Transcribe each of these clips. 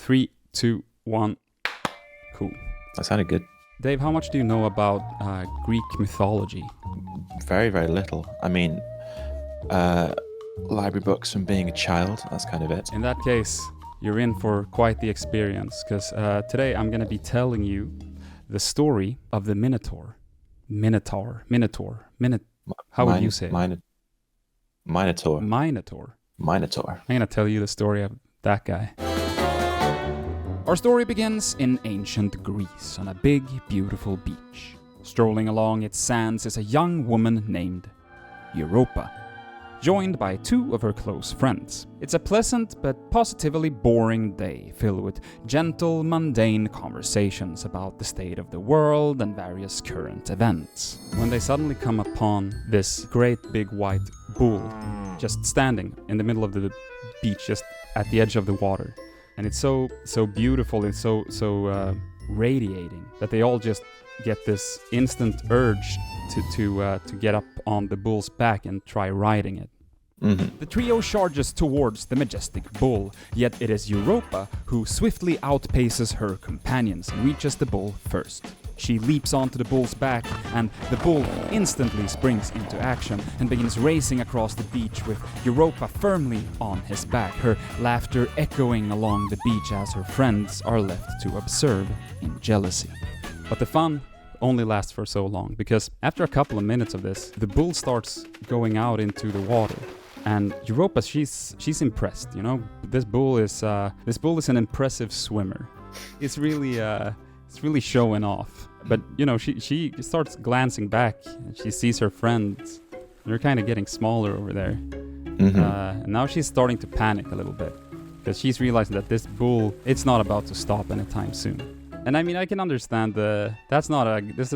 3, 2, 1. Cool. That sounded good. Dave, how much do you know about Greek mythology? Very, very little. I mean, library books from being a child, that's kind of it. In that case, you're in for quite the experience, because today I'm going to be telling you the story of the Minotaur. Minotaur. How would you say it? Minotaur. I'm going to tell you the story of that guy. Our story begins in ancient Greece on a big, beautiful beach. Strolling along its sands is a young woman named Europa, joined by 2 of her close friends. It's a pleasant but positively boring day filled with gentle, mundane conversations about the state of the world and various current events. When they suddenly come upon this great big white bull just standing in the middle of the beach, just at the edge of the water. And it's so beautiful, it's so radiating that they all just get this instant urge to get up on the bull's back and try riding it. Mm-hmm. The trio charges towards the majestic bull, yet it is Europa who swiftly outpaces her companions and reaches the bull first. She leaps onto the bull's back, and the bull instantly springs into action and begins racing across the beach with Europa firmly on his back, her laughter echoing along the beach as her friends are left to observe in jealousy. But the fun only lasts for so long, because after a couple of minutes of this, the bull starts going out into the water. And Europa, she's impressed, you know. This bull is an impressive swimmer. It's really showing off. But you know, she starts glancing back and she sees her friends. They're kind of getting smaller over there. Mm-hmm. And now she's starting to panic a little bit because she's realizing that this bull, it's not about to stop anytime soon. And I mean, I can understand this is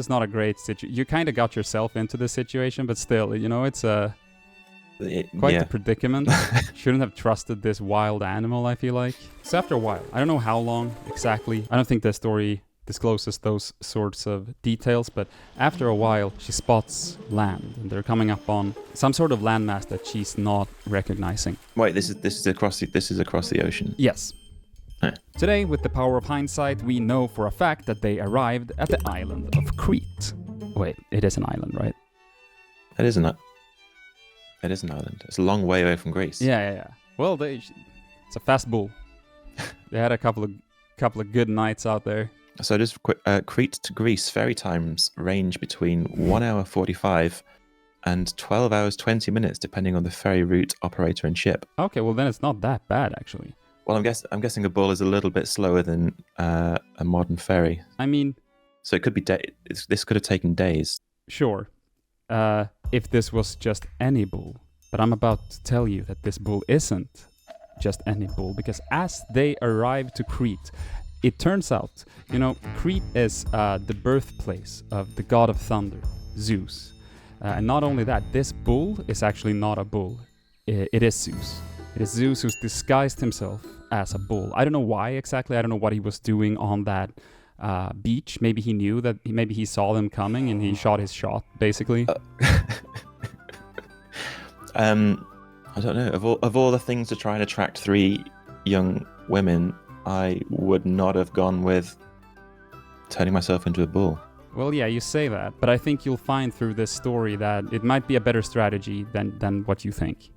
not a great situation. You kind of got yourself into this situation, but still, you know, it's quite the predicament. Shouldn't have trusted this wild animal, I feel like. So after a while, I don't know how long exactly. I don't think the story discloses those sorts of details, but after a while, she spots land, and they're coming up on some sort of landmass that she's not recognizing. Wait, this is across the ocean. Yes. Huh. Today, with the power of hindsight, we know for a fact that they arrived at the island of Crete. Wait, it is an island, right? It is an island. It's a long way away from Greece. Yeah. Well, it's a fast bull. They had a couple of good nights out there. So just Crete to Greece ferry times range between 1 hour 45 and 12 hours 20 minutes, depending on the ferry route, operator, and ship. Okay, well then it's not that bad actually. Well, I'm guessing a bull is a little bit slower than a modern ferry. I mean, so it could be this could have taken days. Sure, if this was just any bull, but I'm about to tell you that this bull isn't just any bull, because as they arrive to Crete, it turns out, you know, Crete is the birthplace of the god of thunder, Zeus. And not only that, this bull is actually not a bull. It is Zeus. It is Zeus who's disguised himself as a bull. I don't know why exactly. I don't know what he was doing on that beach. Maybe he knew that. Maybe he saw them coming and he shot his shot, basically. I don't know. Of all the things to try and attract 3 young women, I would not have gone with turning myself into a bull. Well, yeah, you say that, but I think you'll find through this story that it might be a better strategy than what you think.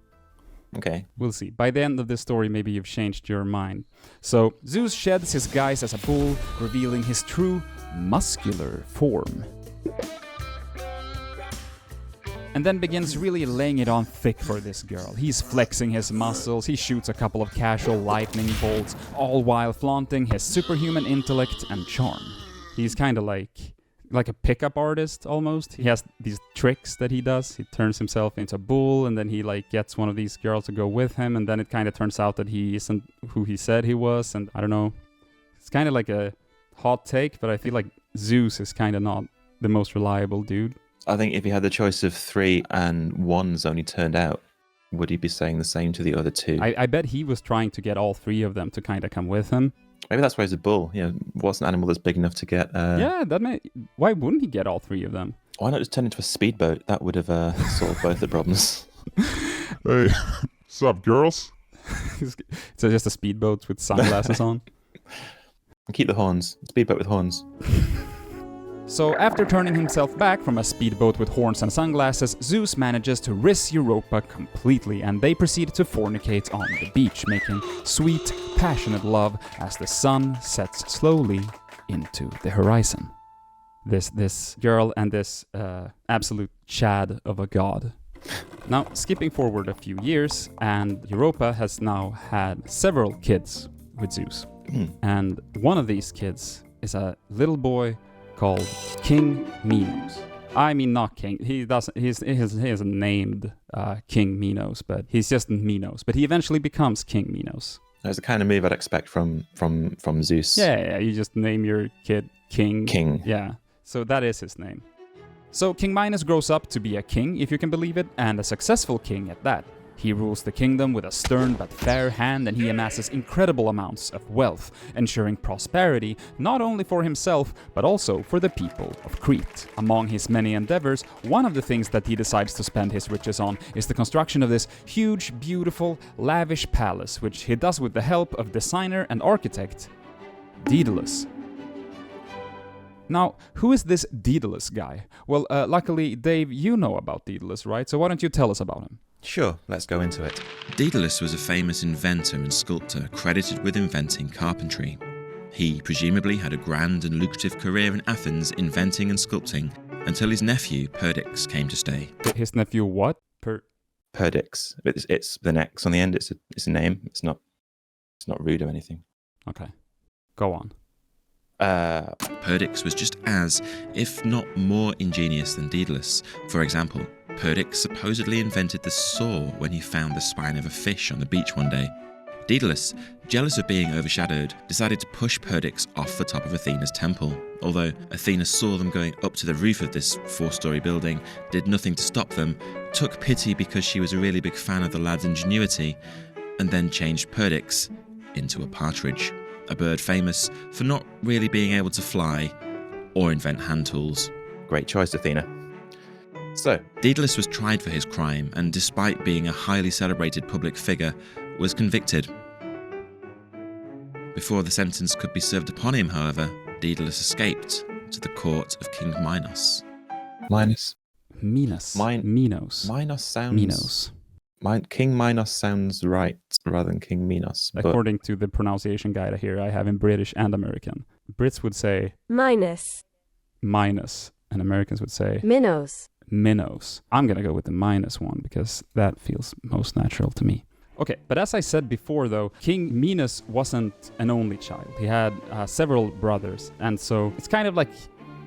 Okay. We'll see. By the end of this story, maybe you've changed your mind. So, Zeus sheds his guise as a bull, revealing his true muscular form. And then begins really laying it on thick for this girl. He's flexing his muscles, he shoots a couple of casual lightning bolts, all while flaunting his superhuman intellect and charm. He's kind of like a pickup artist almost. He has these tricks that he does. He turns himself into a bull, and then he like gets one of these girls to go with him, and then it kind of turns out that he isn't who he said he was, and I don't know. It's kind of like a hot take, but I feel like Zeus is kind of not the most reliable dude. I think if he had the choice of 3 and 1's only turned out, would he be saying the same to the other 2? I bet he was trying to get all 3 of them to kind of come with him. Maybe that's why he's a bull. You know, what's an animal that's big enough to get... Why wouldn't he get all 3 of them? Why not just turn into a speedboat? That would have solved both the problems. Hey, what's up, girls? So just a speedboat with sunglasses on. Keep the horns. Speedboat with horns. So after turning himself back from a speedboat with horns and sunglasses, Zeus manages to rizz Europa completely, and they proceed to fornicate on the beach, making sweet, passionate love as the sun sets slowly into the horizon. This girl and this absolute chad of a god. Now, skipping forward a few years, and Europa has now had several kids with Zeus. And one of these kids is a little boy called King Minos. I mean, not King. He isn't named King Minos, but he's just Minos. But he eventually becomes King Minos. That's the kind of move I'd expect from Zeus. Yeah, you just name your kid King. King. Yeah, so that is his name. So King Minos grows up to be a king, if you can believe it, and a successful king at that. He rules the kingdom with a stern but fair hand, and he amasses incredible amounts of wealth, ensuring prosperity not only for himself, but also for the people of Crete. Among his many endeavors, one of the things that he decides to spend his riches on is the construction of this huge, beautiful, lavish palace, which he does with the help of designer and architect Daedalus. Now, who is this Daedalus guy? Well, luckily, Dave, you know about Daedalus, right? So why don't you tell us about him? Sure, let's go into it. Daedalus was a famous inventor and sculptor credited with inventing carpentry. He presumably had a grand and lucrative career in Athens inventing and sculpting until his nephew, Perdix, came to stay. His nephew what? Perdix. It's the X on the end. It's a name. It's not rude or anything. Okay. Go on. Perdix was just as, if not more ingenious than Daedalus. For example, Perdix supposedly invented the saw when he found the spine of a fish on the beach one day. Daedalus, jealous of being overshadowed, decided to push Perdix off the top of Athena's temple. Although Athena saw them going up to the roof of this 4-story building, did nothing to stop them, took pity because she was a really big fan of the lad's ingenuity, and then changed Perdix into a partridge, a bird famous for not really being able to fly or invent hand tools. Great choice, Athena. So, Daedalus was tried for his crime, and despite being a highly celebrated public figure, was convicted. Before the sentence could be served upon him, however, Daedalus escaped to the court of King Minos. Minos. Minos. Minos sounds... King Minos sounds right rather than King Minos. According to the pronunciation guide here I have in British and American. Brits would say... Minus. And Americans would say... Minos. I'm going to go with the minus one because that feels most natural to me. Okay, but as I said before though, King Minos wasn't an only child. He had several brothers, and so it's kind of like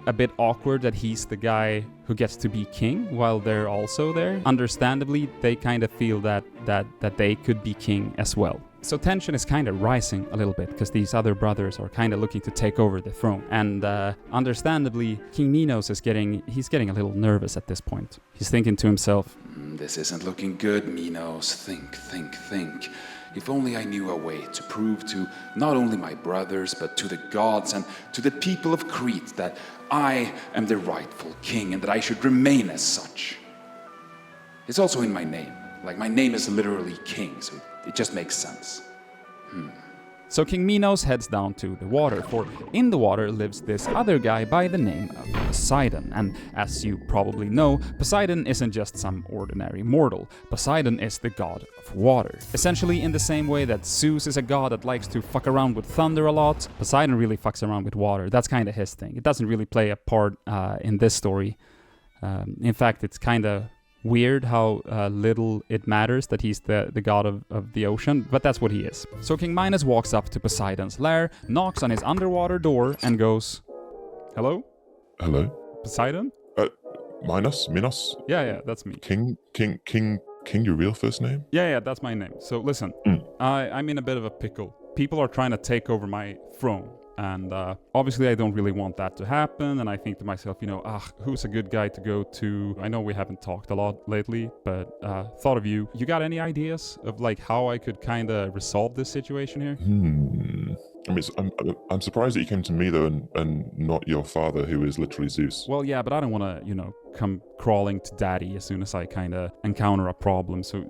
a bit awkward that he's the guy who gets to be king while they're also there. Understandably, they kind of feel that they could be king as well. So tension is kind of rising a little bit because these other brothers are kind of looking to take over the throne. And understandably, King Minos is getting a little nervous at this point. He's thinking to himself, This isn't looking good, Minos. Think. If only I knew a way to prove to not only my brothers, but to the gods and to the people of Crete that I am the rightful king and that I should remain as such. It's also in my name. Like, my name is literally king, so it just makes sense. So King Minos heads down to the water, for in the water lives this other guy by the name of Poseidon. And as you probably know, Poseidon isn't just some ordinary mortal. Poseidon is the god of water. Essentially in the same way that Zeus is a god that likes to fuck around with thunder a lot, Poseidon really fucks around with water. That's kind of his thing. It doesn't really play a part in this story. In fact, it's kind of weird how little it matters that he's the god of the ocean, but that's what he is. So King Minos walks up to Poseidon's lair, knocks on his underwater door, and goes, "Hello? Hello? Poseidon? Minos? Yeah, that's me. King, your real first name? Yeah, that's my name. So listen, I'm in a bit of a pickle. People are trying to take over my throne. And obviously I don't really want that to happen, and I think to myself, who's a good guy to go to? I know we haven't talked a lot lately, but thought of you. You got any ideas of like how I could kind of resolve this situation here? I mean, I'm surprised that you came to me though, and not your father, who is literally Zeus. Well, yeah, but I don't want to, come crawling to daddy as soon as I kind of encounter a problem. So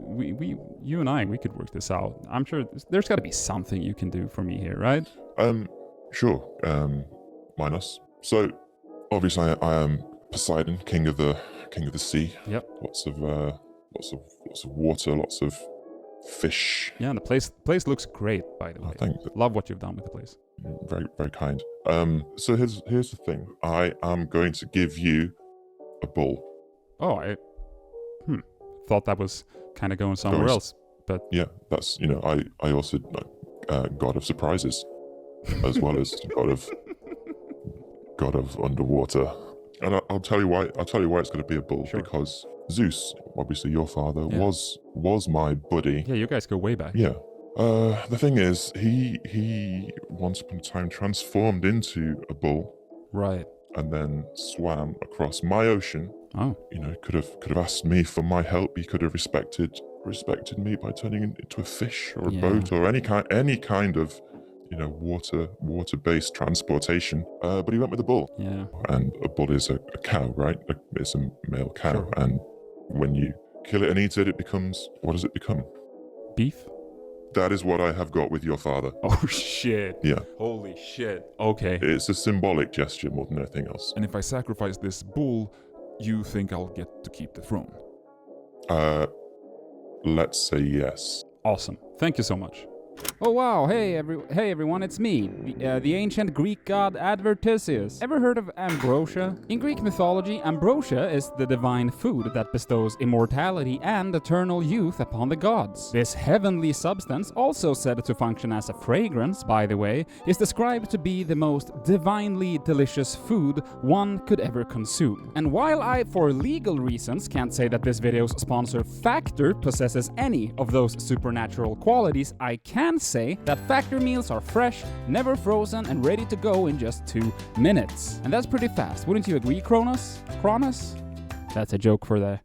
you and I, we could work this out. I'm sure there's got to be something you can do for me here, right? Sure, Minos. So, obviously, I am Poseidon, king of the sea. Yep. Lots of water, lots of fish. Yeah, and the place looks great, by the way. Thanks. Love what you've done with the place. Very, very kind. So here's the thing. I am going to give you a bull. Oh, I thought that was kind of going somewhere else, but yeah, that's I also god of surprises, as well as god of underwater. And I'll tell you why. I'll tell you why it's going to be a bull. Sure. Because Zeus, obviously your father, was my buddy. Yeah, you guys go way back. Yeah. The thing is, he once upon a time transformed into a bull. Right. And then swam across my ocean. Oh. Could have asked me for my help. He could have respected me by turning into a fish or a boat or any kind of water-based transportation. But he went with a bull. Yeah. And a bull is a cow, right? It's a male cow. Sure. And when you kill it and eat it, what does it become? Beef? That is what I have got with your father. Oh, shit. Yeah. Holy shit. Okay. It's a symbolic gesture more than anything else. And if I sacrifice this bull, you think I'll get to keep the throne? Let's say yes. Awesome. Thank you so much. Oh wow, hey everyone, it's me, the ancient Greek god Theseus. Ever heard of ambrosia? In Greek mythology, ambrosia is the divine food that bestows immortality and eternal youth upon the gods. This heavenly substance, also said to function as a fragrance, by the way, is described to be the most divinely delicious food one could ever consume. And while I, for legal reasons, can't say that this video's sponsor Factor possesses any of those supernatural qualities, I can say that Factor meals are fresh, never frozen, and ready to go in just 2 minutes. And that's pretty fast, wouldn't you agree, Kronos? That's a joke for the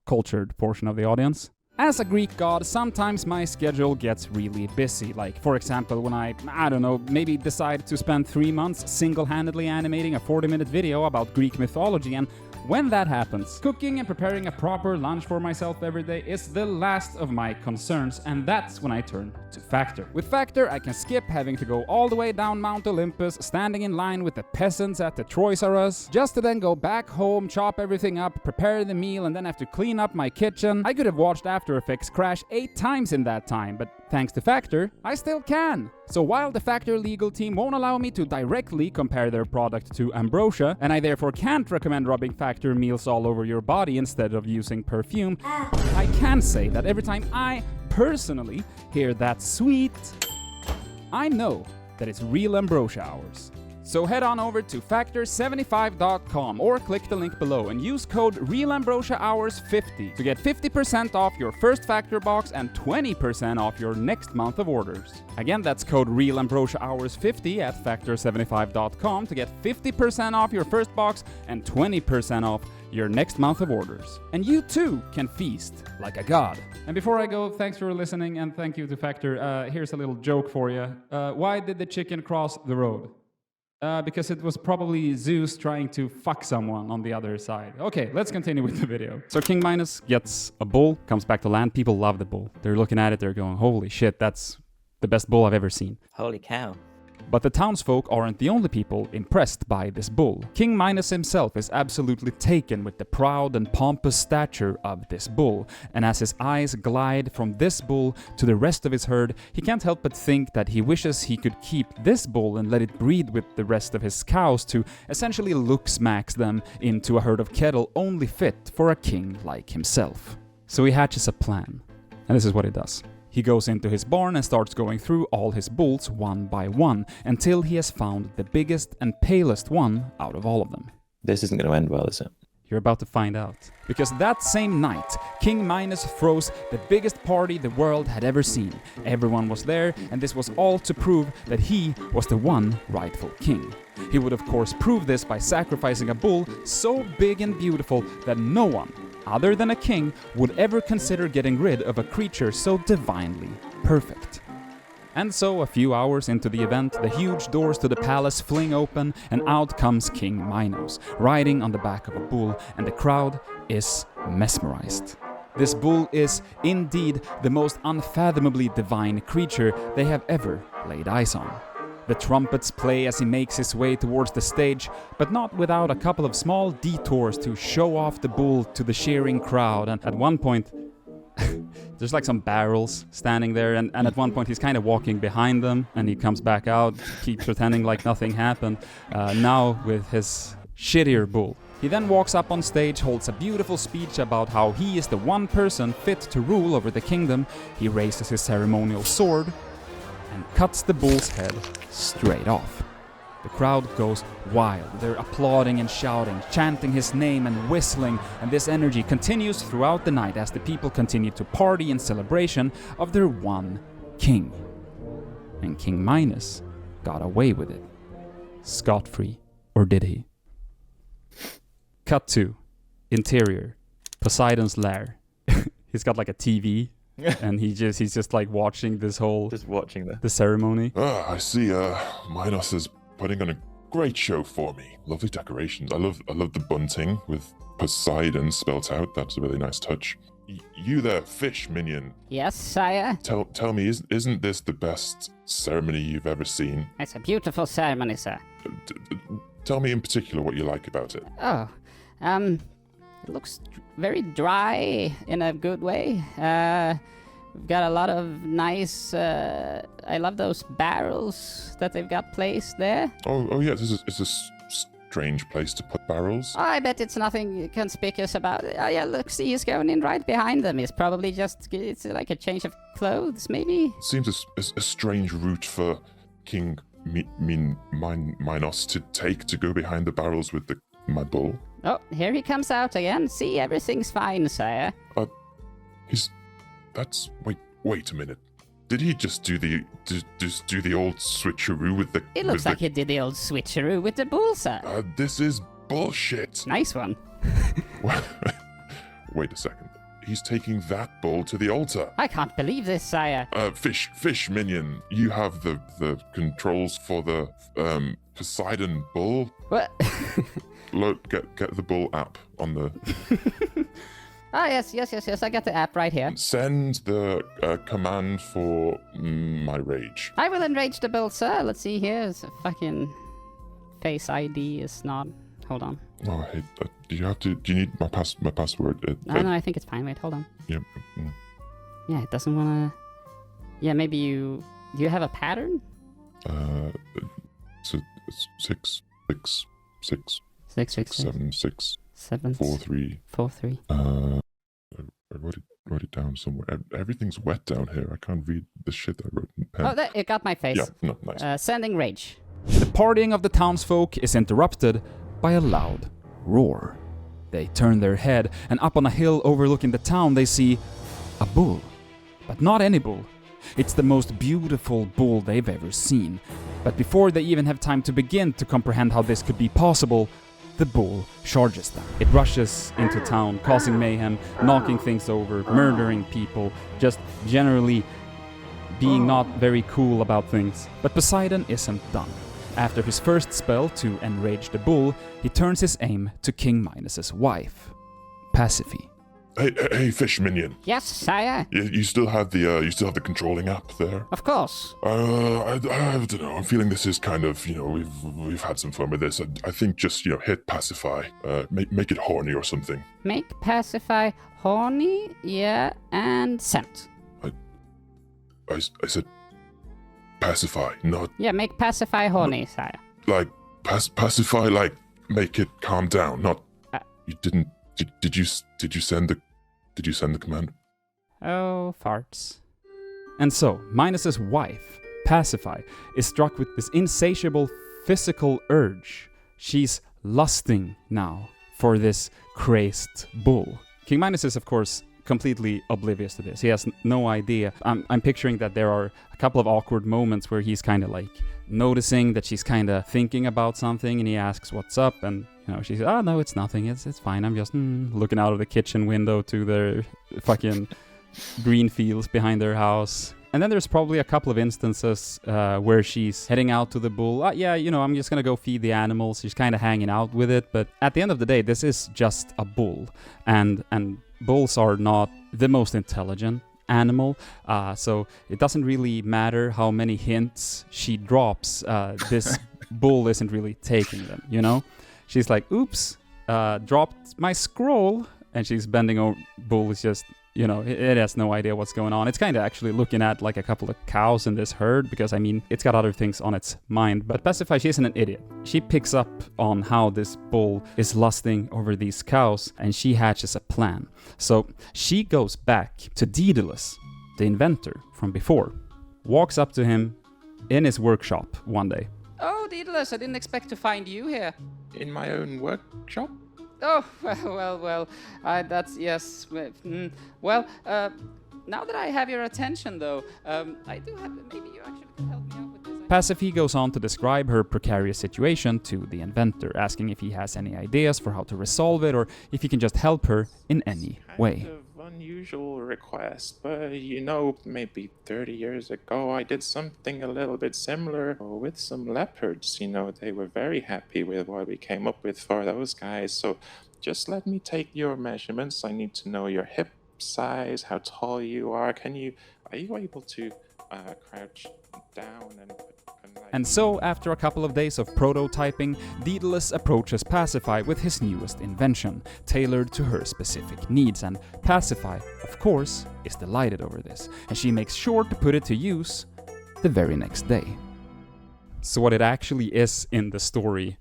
cultured portion of the audience. As a Greek god, sometimes my schedule gets really busy. Like, for example, when I don't know, maybe decide to spend 3 months single-handedly animating a 40-minute video about Greek mythology, and when that happens, cooking and preparing a proper lunch for myself every day is the last of my concerns, and that's when I turn to Factor. With Factor, I can skip having to go all the way down Mount Olympus, standing in line with the peasants at the Toys R Us, just to then go back home, chop everything up, prepare the meal, and then have to clean up my kitchen. I could have watched After Effects crash 8 times in that time, but thanks to Factor, I still can. So while the Factor legal team won't allow me to directly compare their product to ambrosia, and I therefore can't recommend rubbing Factor meals all over your body instead of using perfume, I can say that every time I personally hear that sweet, I know that it's real ambrosia hours. So head on over to factor75.com or click the link below and use code RealAmbrosiaHours50 to get 50% off your first Factor box and 20% off your next month of orders. Again, that's code RealAmbrosiaHours50 at factor75.com to get 50% off your first box and 20% off your next month of orders. And you too can feast like a god. And before I go, thanks for listening and thank you to Factor. Here's a little joke for you. Why did the chicken cross the road? Because it was probably Zeus trying to fuck someone on the other side. Okay, let's continue with the video. So King Minos gets a bull, comes back to land. People love the bull. They're looking at it, they're going, holy shit, that's the best bull I've ever seen. Holy cow. But the townsfolk aren't the only people impressed by this bull. King Minos himself is absolutely taken with the proud and pompous stature of this bull, and as his eyes glide from this bull to the rest of his herd, he can't help but think that he wishes he could keep this bull and let it breed with the rest of his cows to essentially look-smacks them into a herd of cattle only fit for a king like himself. So he hatches a plan, and this is what he does. He goes into his barn and starts going through all his bulls one by one until he has found the biggest and palest one out of all of them. This isn't going to end well, is it? You're about to find out. Because that same night, King Minos throws the biggest party the world had ever seen. Everyone was there, and this was all to prove that he was the one rightful king. He would of course prove this by sacrificing a bull so big and beautiful that no one, other than a king, would ever consider getting rid of a creature so divinely perfect. And so, a few hours into the event, the huge doors to the palace fling open, and out comes King Minos, riding on the back of a bull, and the crowd is mesmerized. This bull is, indeed, the most unfathomably divine creature they have ever laid eyes on. The trumpets play as he makes his way towards the stage, but not without a couple of small detours to show off the bull to the cheering crowd. And at one point, there's like some barrels standing there, and at one point he's kind of walking behind them, and he comes back out, keeps pretending like nothing happened, now with his shittier bull. He then walks up on stage, holds a beautiful speech about how he is the one person fit to rule over the kingdom. He raises his ceremonial sword and cuts the bull's head straight off. The crowd goes wild. They're applauding and shouting, chanting his name and whistling, and this energy continues throughout the night as the people continue to party in celebration of their one king. And King Minos got away with it. Scot-free, or did he? Cut to interior, Poseidon's lair. He's got like a TV, and he's just like watching this whole the ceremony. I see. Minos is putting on a great show for me. Lovely decorations. I love the bunting with Poseidon spelt out. That's a really nice touch. You there, fish minion. Yes, sire? Tell me, isn't this the best ceremony you've ever seen? It's a beautiful ceremony, sir. Tell me in particular what you like about it. Oh, it looks very dry in a good way. We've got a lot of nice, I love those barrels that they've got placed there. Oh yeah, it's a strange place to put barrels. Oh, I bet it's nothing conspicuous about it. Oh yeah, look, see, he's going in right behind them. It's probably it's like a change of clothes, maybe? It seems a strange route for King Minos to take to go behind the barrels with my bull. Oh, here he comes out again. See, everything's fine, sire. Wait a minute. Did he just do the old switcheroo with the? It looks like he did the old switcheroo with the bull, sir. This is bullshit. Nice one. Wait a second. He's taking that bull to the altar. I can't believe this, sire. Fish minion, you have the controls for the Poseidon bull. What? Look, get the bull app on the. Ah, yes, I got the app right here. Send the command for my rage. I will enrage the bull, sir. Let's see here. It's a fucking face ID is not... Hold on. Oh, hey, do you need my password? No, I think it's fine. Wait, hold on. Yep. Yeah, it doesn't want to... Yeah, maybe you... Do you have a pattern? So it's 6, 6, 6, 6, 6, 7, 6, 7, 4, 3. 4, 3. I wrote it down somewhere. Everything's wet down here. I can't read the shit I wrote in pen. Oh, it got my face. Yeah, no, nice. Sending rage. The partying of the townsfolk is interrupted by a loud roar. They turn their head, and up on a hill overlooking the town they see a bull. But not any bull. It's the most beautiful bull they've ever seen. But before they even have time to begin to comprehend how this could be possible, the bull charges them. It rushes into town, causing mayhem, knocking things over, murdering people, just generally being not very cool about things. But Poseidon isn't done. After his first spell to enrage the bull, he turns his aim to King Minos' wife, Pasiphae. Hey, fish minion. Yes, sire. You still have the controlling app there? Of course. I don't know. I'm feeling this is kind of, we've had some fun with this. I think just, hit pacify. Make it horny or something. Make pacify horny, yeah, and sent. I said pacify, not... Yeah, make pacify horny, sire. Like, pacify, like, make it calm down, not... You didn't... Did you send the command? Oh, farts. And so, Minos' wife, Pasiphae, is struck with this insatiable physical urge. She's lusting now for this crazed bull. King Minos is, of course, completely oblivious to this. He has no idea. I'm picturing that there are a couple of awkward moments where he's kind of like noticing that she's kind of thinking about something, and he asks what's up, and she says, oh no, it's nothing, it's fine, I'm just looking out of the kitchen window to their fucking green fields behind their house. And then there's probably a couple of instances where she's heading out to the bull. I'm just gonna go feed the animals. She's kind of hanging out with it, but at the end of the day, this is just a bull, and bulls are not the most intelligent animal, so it doesn't really matter how many hints she drops. This bull isn't really taking them, you know? She's like, oops, dropped my scroll, and she's bending over. Bull is just, you know, it has no idea what's going on. It's kind of actually looking at like a couple of cows in this herd because, I mean, it's got other things on its mind. But Pasiphae, she isn't an idiot. She picks up on how this bull is lusting over these cows, and she hatches a plan. So she goes back to Daedalus, the inventor from before, walks up to him in his workshop one day. Oh, Daedalus, I didn't expect to find you here. In my own workshop? Oh, well, that's, yes. Well, now that I have your attention, though, I do have, maybe you actually could help me out with this. Pasiphae goes on to describe her precarious situation to the inventor, asking if he has any ideas for how to resolve it, or if he can just help her in any way. Kind of unusual request, but you know, maybe 30 years ago I did something a little bit similar with some leopards. You know, they were very happy with what we came up with for those guys. So just let me take your measurements. I need to know your hip size, how tall you are. Are you able to crouch down and And so, after a couple of days of prototyping, Daedalus approaches Pasiphae with his newest invention, tailored to her specific needs, and Pasiphae, of course, is delighted over this, and she makes sure to put it to use the very next day. So what it actually is in the story,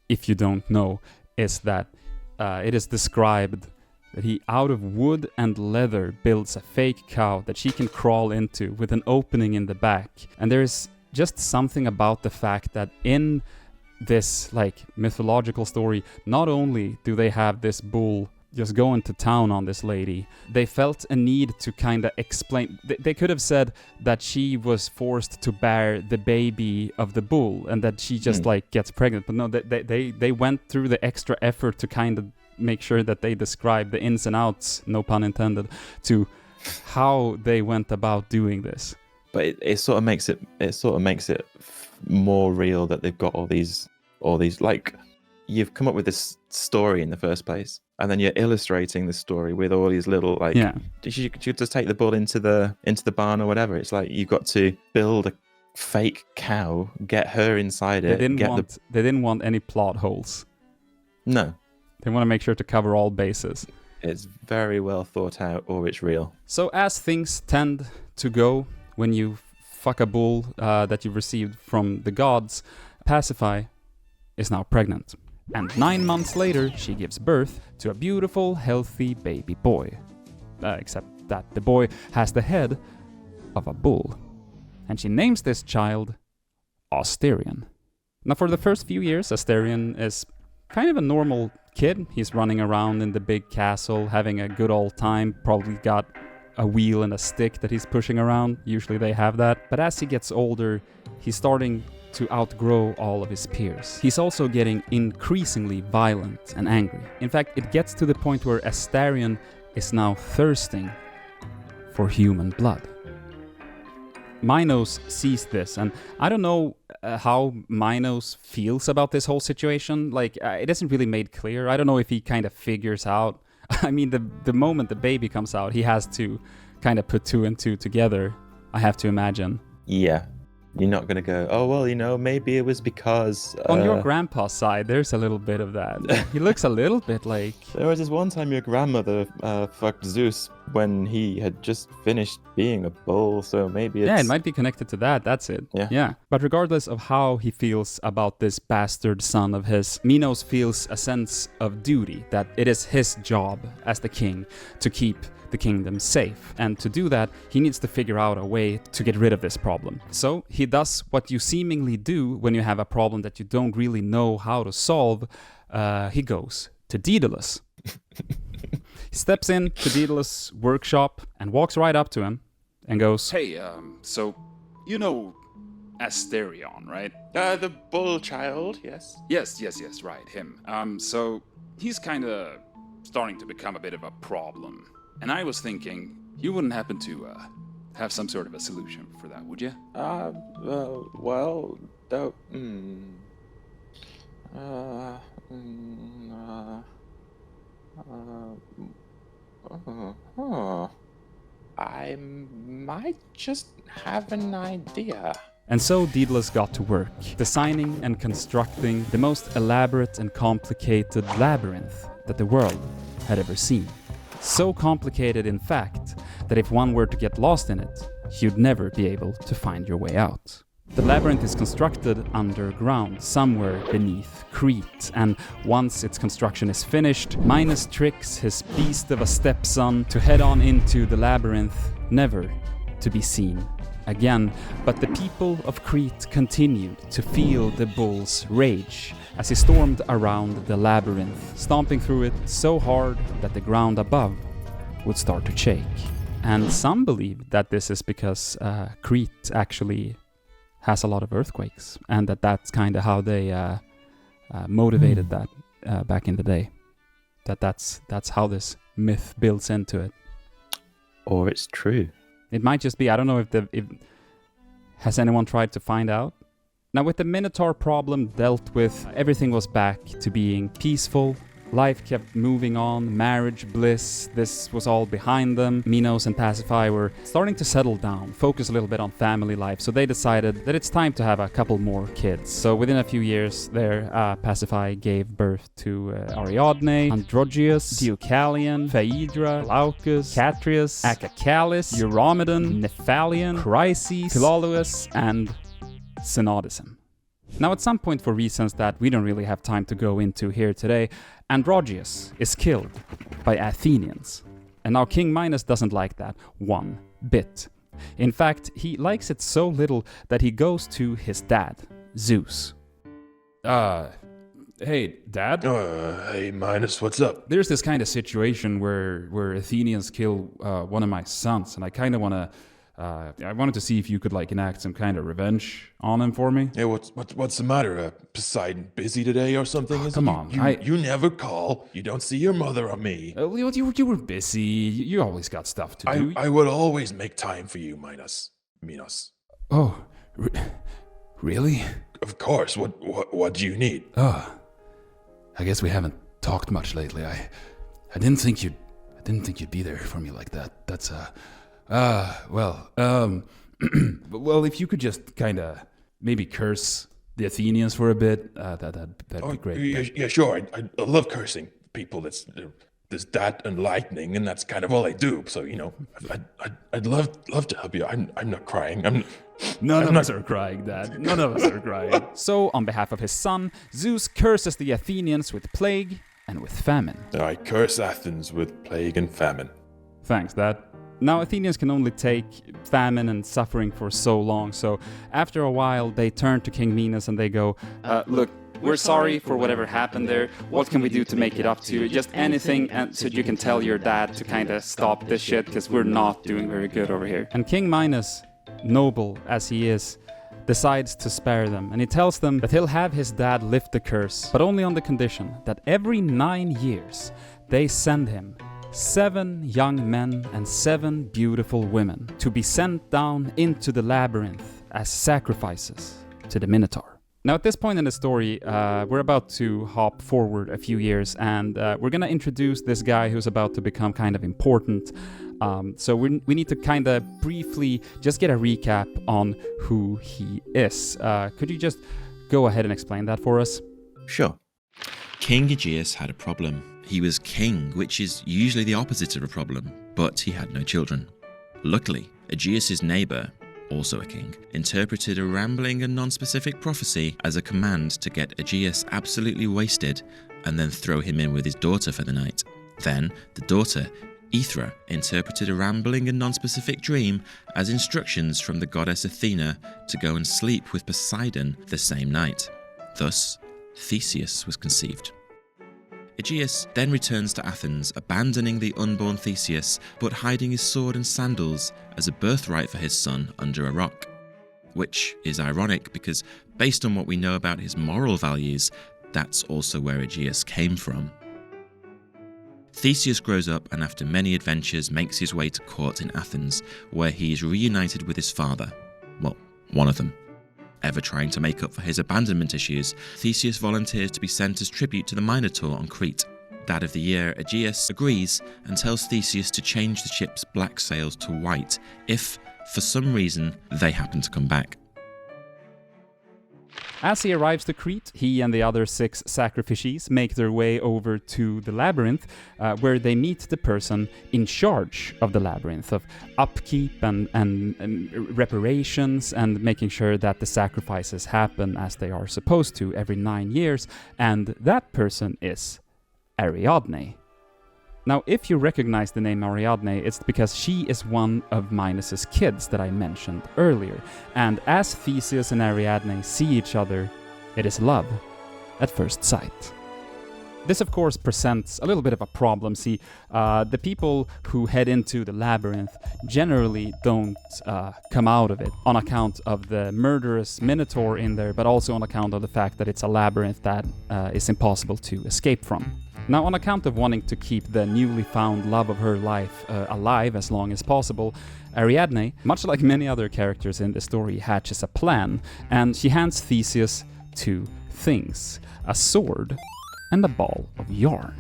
if you don't know, is that it is described that he, out of wood and leather, builds a fake cow that she can crawl into with an opening in the back. And there is just something about the fact that in this like mythological story, not only do they have this bull just going to town on this lady, they felt a need to kind of explain. They could have said that she was forced to bear the baby of the bull and that she just like gets pregnant, but no, they went through the extra effort to kind of make sure that they describe the ins and outs, no pun intended, to how they went about doing this. But it sort of makes it more real that they've got all these like, you've come up with this story in the first place, and then you're illustrating the story with all these little like, you just take the bull into the barn or whatever. It's like you've got to build a fake cow, get her inside it. They didn't want any plot holes. No, they want to make sure to cover all bases. It's very well thought out, or it's real. So as things tend to go when you fuck a bull that you've received from the gods, Pasiphae is now pregnant. And 9 months later, she gives birth to a beautiful, healthy baby boy. Except that the boy has the head of a bull. And she names this child Asterion. Now for the first few years, Asterion is kind of a normal kid. He's running around in the big castle, having a good old time, probably got a wheel and a stick that he's pushing around. Usually they have that. But as he gets older, he's starting to outgrow all of his peers. He's also getting increasingly violent and angry. In fact, it gets to the point where Asterion is now thirsting for human blood. Minos sees this, and I don't know how Minos feels about this whole situation. Like, it isn't really made clear. I don't know if he kind of figures out. I mean, the moment the baby comes out, he has to kind of put two and two together, I have to imagine. Yeah. You're not going to go, oh, well, you know, maybe it was because... On your grandpa's side, there's a little bit of that. He looks a little bit like... There was this one time your grandmother fucked Zeus when he had just finished being a bull, so maybe it's... Yeah, it might be connected to that, that's it. Yeah. But regardless of how he feels about this bastard son of his, Minos feels a sense of duty, that it is his job as the king to keep the kingdom safe. And to do that, he needs to figure out a way to get rid of this problem. So he does what you seemingly do when you have a problem that you don't really know how to solve. He goes to Daedalus. He steps in to Daedalus' workshop and walks right up to him and goes, Hey, so you know Asterion, right? The bull child, yes. Yes, right, him. So he's kind of starting to become a bit of a problem. And I was thinking, you wouldn't happen to have some sort of a solution for that, would you? Well, I'm just have an idea. And so Daedalus got to work, designing and constructing the most elaborate and complicated labyrinth that the world had ever seen. So complicated, in fact, that if one were to get lost in it, you'd never be able to find your way out. The labyrinth is constructed underground, somewhere beneath Crete, and once its construction is finished, Minos tricks his beast of a stepson to head on into the labyrinth, never to be seen again. But the people of Crete continued to feel the bull's rage as he stormed around the labyrinth, stomping through it so hard that the ground above would start to shake. And some believe that this is because Crete actually has a lot of earthquakes, and that's kind of how they motivated that back in the day. That's how this myth builds into it. Or it's true. It might just be. I don't know if has anyone tried to find out. Now, with the Minotaur problem dealt with, everything was back to being peaceful. Life kept moving on, marriage, bliss, this was all behind them. Minos and Pasiphae were starting to settle down, focus a little bit on family life, so they decided that it's time to have a couple more kids. So within a few years there, Pasiphae gave birth to Ariadne, Androgeus, Deucalion, Phaedra, Glaucus, Catrius, Acacalis, Eurymedon, Nephalion, Chryses, Philolaus, and Synodicum. Now, at some point, for reasons that we don't really have time to go into here today, Androgeus is killed by Athenians. And now King Minos doesn't like that one bit. In fact, he likes it so little that he goes to his dad, Zeus. Hey, Dad? Hey, Minos, what's up? There's this kind of situation where Athenians kill one of my sons, and I kind of want to... I wanted to see if you could enact some kind of revenge on him for me. Hey, what's the matter? Poseidon busy today or something? Oh, come on. You never call. You don't see your mother or me. You were busy. You always got stuff to do. I would always make time for you, Minos. Oh, really? Of course. What do you need? I guess we haven't talked much lately. I didn't think you'd be there for me like that. That's well, if you could just kind of maybe curse the Athenians for a bit, that'd be great. Yeah, sure. I love cursing people. There's that and lightning, and that's kind of all I do. So I'd love to help you. I'm not crying. None of us are crying, Dad. None of us are crying. So, on behalf of his son, Zeus curses the Athenians with plague and with famine. I curse Athens with plague and famine. Thanks, Dad. Now, Athenians can only take famine and suffering for so long, so after a while they turn to King Minos and they go, look, we're sorry for whatever happened there. What can we do to make it up to you? Just anything, and so you can tell your dad to kind of stop this shit, because we're not doing very good over here. And King Minos, noble as he is, decides to spare them, and he tells them that he'll have his dad lift the curse, but only on the condition that every 9 years they send him 7 young men and 7 beautiful women to be sent down into the labyrinth as sacrifices to the Minotaur. Now, at this point in the story, we're about to hop forward a few years, and we're going to introduce this guy who's about to become kind of important. So we need to kind of briefly just get a recap on who he is. Could you just go ahead and explain that for us? Sure. King Aegeus had a problem. He was king, which is usually the opposite of a problem, but he had no children. Luckily, Aegeus' neighbour, also a king, interpreted a rambling and non-specific prophecy as a command to get Aegeus absolutely wasted and then throw him in with his daughter for the night. Then, the daughter, Aethra, interpreted a rambling and non-specific dream as instructions from the goddess Athena to go and sleep with Poseidon the same night. Thus, Theseus was conceived. Aegeus then returns to Athens, abandoning the unborn Theseus, but hiding his sword and sandals as a birthright for his son under a rock. Which is ironic because, based on what we know about his moral values, that's also where Aegeus came from. Theseus grows up and after many adventures makes his way to court in Athens, where he is reunited with his father. Well, one of them. Ever trying to make up for his abandonment issues, Theseus volunteers to be sent as tribute to the Minotaur on Crete. Dad of the Year, Aegeus, agrees and tells Theseus to change the ship's black sails to white if for some reason, they happen to come back. As he arrives to Crete, he and the other 6 sacrifices make their way over to the Labyrinth, where they meet the person in charge of the Labyrinth, of upkeep and reparations, and making sure that the sacrifices happen as they are supposed to every 9 years, and that person is Ariadne. Now, if you recognize the name Ariadne, it's because she is one of Minos's kids that I mentioned earlier. And as Theseus and Ariadne see each other, it is love at first sight. This, of course, presents a little bit of a problem. See, the people who head into the labyrinth generally don't come out of it on account of the murderous Minotaur in there, but also on account of the fact that it's a labyrinth that is impossible to escape from. Now, on account of wanting to keep the newly found love of her life alive as long as possible, Ariadne, much like many other characters in the story, hatches a plan, and she hands Theseus 2 things: a sword and a ball of yarn.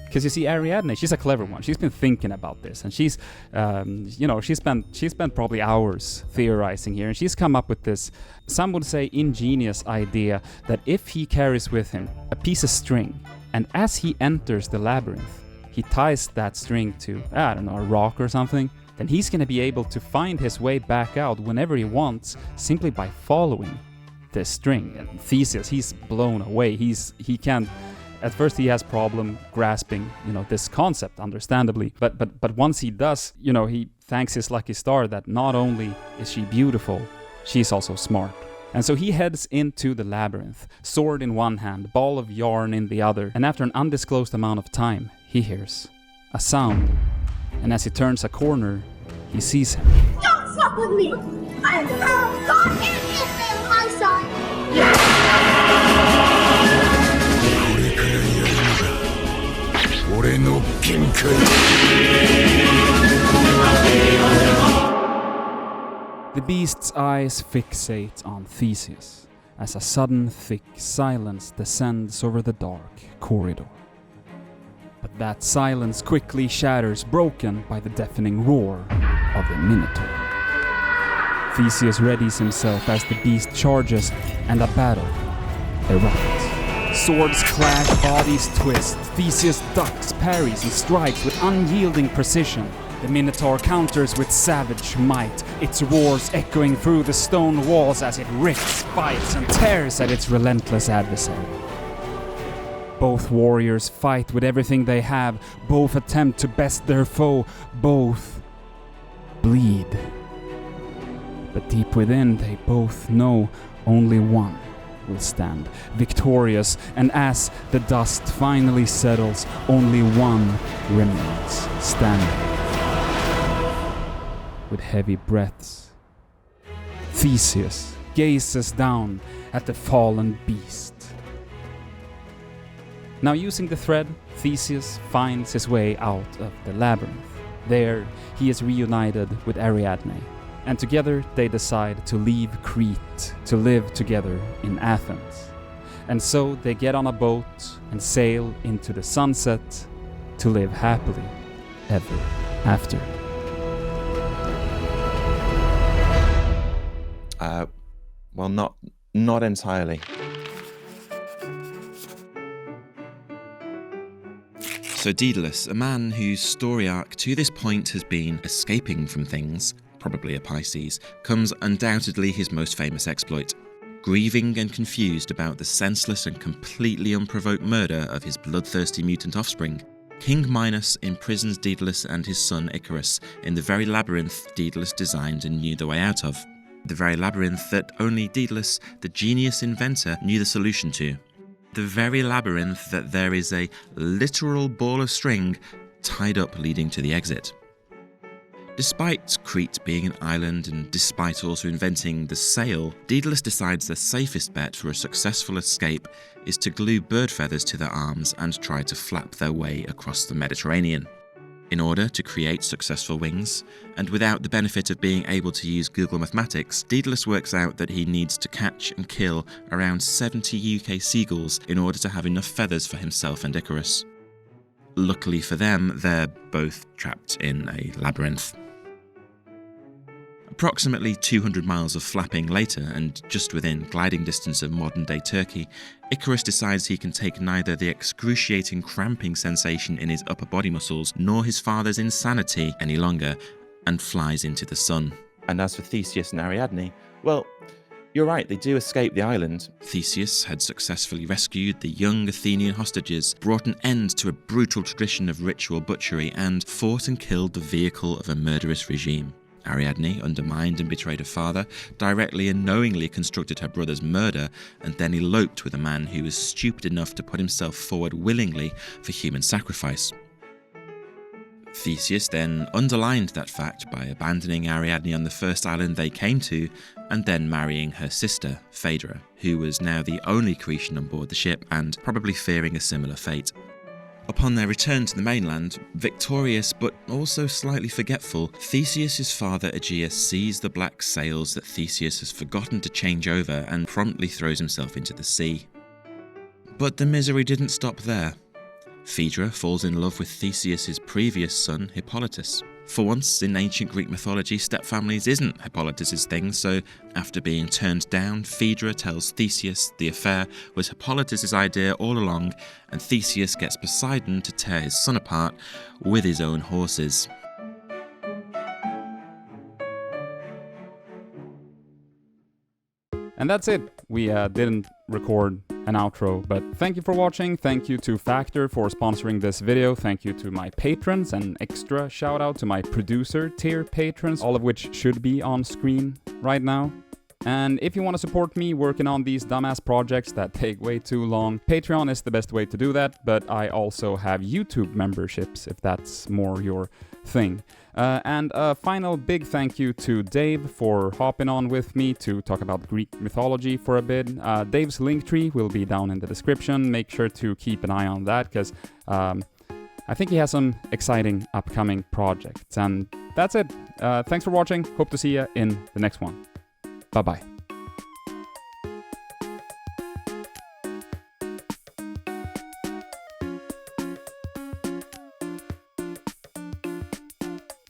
Because you see, Ariadne, she's a clever one. She's been thinking about this, and she's spent probably hours theorizing here, and she's come up with this, some would say, ingenious idea that if he carries with him a piece of string, and as he enters the labyrinth, he ties that string to, I don't know, a rock or something, then he's going to be able to find his way back out whenever he wants, simply by following this string. And Theseus, he's blown away. He can't. At first, he has problem grasping, this concept, understandably. But once he does, he thanks his lucky star that not only is she beautiful, she's also smart. And so he heads into the labyrinth, sword in one hand, ball of yarn in the other, and after an undisclosed amount of time, he hears a sound. And as he turns a corner, he sees him. Don't fuck with me! I'm the power of God and Israel on my side! The beast's eyes fixate on Theseus as a sudden thick silence descends over the dark corridor. But that silence quickly shatters, broken by the deafening roar of the Minotaur. Theseus readies himself as the beast charges, and a battle erupts. Swords clash, bodies twist. Theseus ducks, parries, and strikes with unyielding precision. The Minotaur counters with savage might, its roars echoing through the stone walls as it rips, fights, and tears at its relentless adversary. Both warriors fight with everything they have, both attempt to best their foe, both bleed. But deep within, they both know only one will stand victorious, and as the dust finally settles, only one remains standing. With heavy breaths, Theseus gazes down at the fallen beast. Now, using the thread, Theseus finds his way out of the labyrinth. There, he is reunited with Ariadne, and together they decide to leave Crete to live together in Athens. And so they get on a boat and sail into the sunset to live happily ever after. Well, not entirely. So Daedalus, a man whose story arc to this point has been escaping from things, probably a Pisces, comes undoubtedly his most famous exploit. Grieving and confused about the senseless and completely unprovoked murder of his bloodthirsty mutant offspring, King Minos imprisons Daedalus and his son Icarus in the very labyrinth Daedalus designed and knew the way out of. The very labyrinth that only Daedalus, the genius inventor, knew the solution to. The very labyrinth that there is a literal ball of string tied up leading to the exit. Despite Crete being an island and despite also inventing the sail, Daedalus decides the safest bet for a successful escape is to glue bird feathers to their arms and try to flap their way across the Mediterranean. In order to create successful wings, and without the benefit of being able to use Google Mathematics, Daedalus works out that he needs to catch and kill around 70 UK seagulls in order to have enough feathers for himself and Icarus. Luckily for them, they're both trapped in a labyrinth. Approximately 200 miles of flapping later, and just within gliding distance of modern-day Turkey, Icarus decides he can take neither the excruciating cramping sensation in his upper body muscles nor his father's insanity any longer, and flies into the sun. And as for Theseus and Ariadne, well, you're right, they do escape the island. Theseus had successfully rescued the young Athenian hostages, brought an end to a brutal tradition of ritual butchery, and fought and killed the vehicle of a murderous regime. Ariadne undermined and betrayed her father, directly and knowingly constructed her brother's murder, and then eloped with a man who was stupid enough to put himself forward willingly for human sacrifice. Theseus then underlined that fact by abandoning Ariadne on the first island they came to, and then marrying her sister, Phaedra, who was now the only Cretan on board the ship and probably fearing a similar fate. Upon their return to the mainland, victorious but also slightly forgetful, Theseus' father Aegeus sees the black sails that Theseus has forgotten to change over and promptly throws himself into the sea. But the misery didn't stop there. Phaedra falls in love with Theseus' previous son, Hippolytus. For once, in ancient Greek mythology, stepfamilies isn't Hippolytus' thing, so after being turned down, Phaedra tells Theseus the affair was Hippolytus' idea all along, and Theseus gets Poseidon to tear his son apart with his own horses. And that's it. We didn't record an outro, but thank you for watching. Thank you to Factor for sponsoring this video. Thank you to my patrons, and extra shout out to my producer tier patrons, all of which should be on screen right now. And if you want to support me working on these dumbass projects that take way too long, Patreon is the best way to do that, but I also have YouTube memberships if that's more your thing. And a final big thank you to Dave for hopping on with me to talk about Greek mythology for a bit. Dave's linktree will be down in the description. Make sure to keep an eye on that, because I think he has some exciting upcoming projects. And that's it. Thanks for watching. Hope to see you in the next one. Bye-bye.